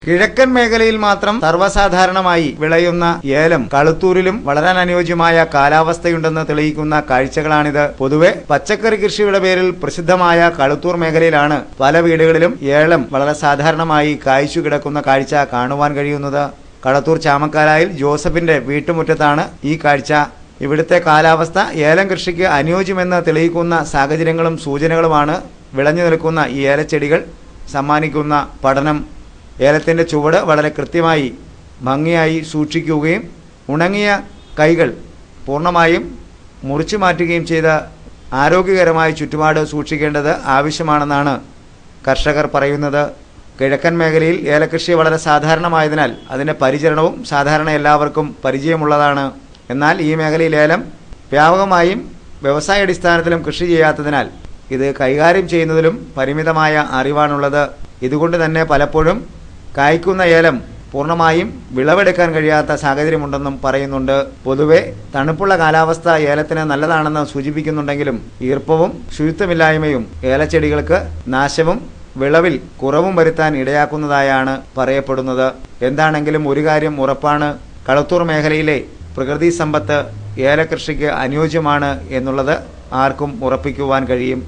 കിഴക്കൻ മേഖലയിൽ മാത്രം സർവ്വസാധാരണമായി വിളയുന്ന ഏലം കളുത്തൂരിലും വളരാൻ അനുയോജ്യമായ കാലാവസ്ഥയുണ്ടെന്ന് തെളിയിക്കുന്ന കാഴ്ചകളാണിത്. പൊതുവെ പച്ചക്കറി കൃഷിയുടെ പേരിൽ പ്രസിദ്ധമായ കളുത്തൂർ മേഖലയിലാണ് പല വീടുകളിലും ഏലം വളരെ സാധാരണമായി കായ്ച്ചു കിടക്കുന്ന കാഴ്ച കാണുവാൻ കഴിയുന്നത്. കളത്തൂർ ചാമക്കാലായിൽ ജോസഫിന്റെ വീട്ടുമുറ്റത്താണ് ഈ കാഴ്ച. ഇവിടുത്തെ കാലാവസ്ഥ ഏലം കൃഷിക്ക് അനുയോജ്യമെന്ന് തെളിയിക്കുന്ന സാഹചര്യങ്ങളും സൂചനകളുമാണ് വിളഞ്ഞു നിൽക്കുന്ന ഈ ഏലച്ചെടികൾ സമ്മാനിക്കുന്ന പഠനം. ഏലത്തിന്റെ ചുവട് വളരെ കൃത്യമായി ഭംഗിയായി സൂക്ഷിക്കുകയും ഉണങ്ങിയ കൈകൾ പൂർണ്ണമായും മുറിച്ചു മാറ്റുകയും ചെയ്ത് ആരോഗ്യകരമായ ചുറ്റുപാട് സൂക്ഷിക്കേണ്ടത് ആവശ്യമാണെന്നാണ് കർഷകർ പറയുന്നത്. കിഴക്കൻ മേഖലയിൽ ഏലകൃഷി വളരെ സാധാരണമായതിനാൽ അതിൻ്റെ പരിചരണവും സാധാരണ എല്ലാവർക്കും പരിചയമുള്ളതാണ്. എന്നാൽ ഈ മേഖലയിൽ ഏലം വ്യാപകമായും വ്യവസായാടിസ്ഥാനത്തിലും കൃഷി ചെയ്യാത്തതിനാൽ ഇത് കൈകാര്യം ചെയ്യുന്നതിലും പരിമിതമായ അറിവാണുള്ളത്. ഇതുകൊണ്ട് തന്നെ പലപ്പോഴും കായ്ക്കുന്ന ഏലം പൂർണ്ണമായും വിളവെടുക്കാൻ കഴിയാത്ത സാഹചര്യമുണ്ടെന്നും പറയുന്നുണ്ട്. പൊതുവെ തണുപ്പുള്ള കാലാവസ്ഥ ഏലത്തിന് നല്ലതാണെന്ന് സൂചിപ്പിക്കുന്നുണ്ടെങ്കിലും ഈർപ്പവും ശുചിത്വമില്ലായ്മയും ഏലച്ചെടികൾക്ക് നാശവും വിളവിൽ കുറവും വരുത്താൻ ഇടയാക്കുന്നതായാണ് പറയപ്പെടുന്നത്. എന്താണെങ്കിലും ഒരു കാര്യം ഉറപ്പാണ്, കളത്തൂർ മേഖലയിലെ പ്രകൃതി സമ്പത്ത് ഏലകൃഷിക്ക് അനുയോജ്യമാണ് എന്നുള്ളത് ആർക്കും ഉറപ്പിക്കുവാൻ കഴിയും.